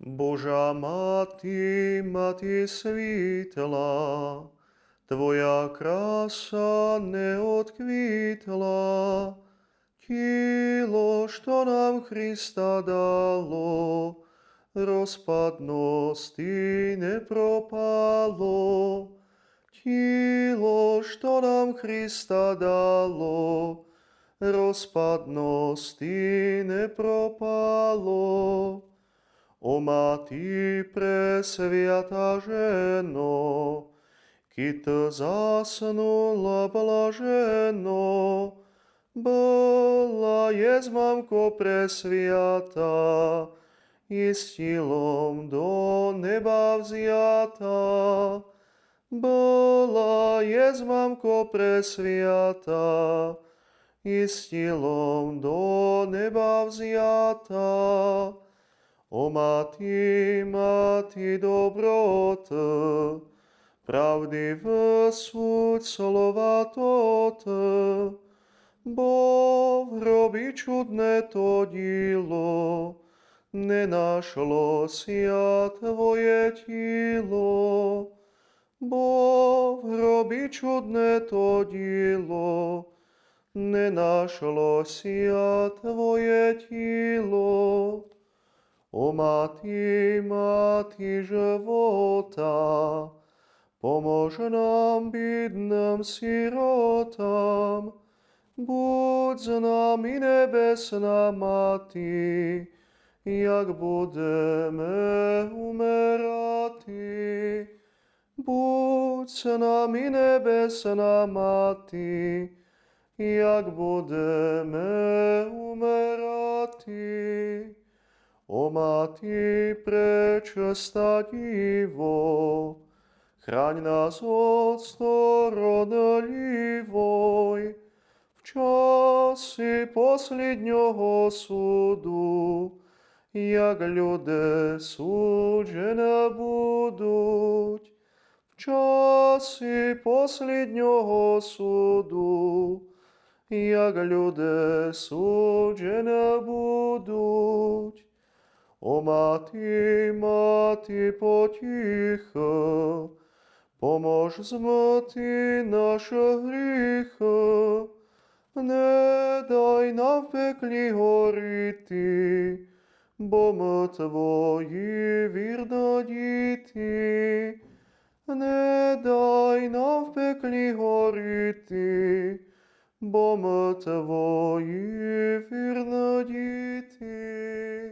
Божа мати, мати свитла, Твоја краса не отквитла, Тило што нам Христа дало, распадности не пропало. Тило што нам Христа дало, распадности не пропало. О мати пресвята жено, ки ты заснула блажено, была ез мамко пресвята, и силом до неба взята. Была ез мамко пресвята, и силом до неба взята. О мати, мати доброта, правдив суд словатота, бо в гроби чуднето діло не нашлося Твоє тіло, бо в гроби чуднето діло не нашлося Твоє тіло. О мати, мати живота, помож нам, бідним сиротам, будь з нами, небесна мати, як будемо умирати. Будь з нами, небесна мати, як будемо умирати. О мати пречиста діво, хрань нас от сторонливой, в часи последнього суду, як люди суджені будуть. В часи последнього суду, як люди суджені будуть. О мати, мати потіха, помож змити наші гріха, не дай нам в пеклі горіти, бо ми Твої вірні діти. Не дай нам в пеклі горіти, бо ми Твої вірні діти.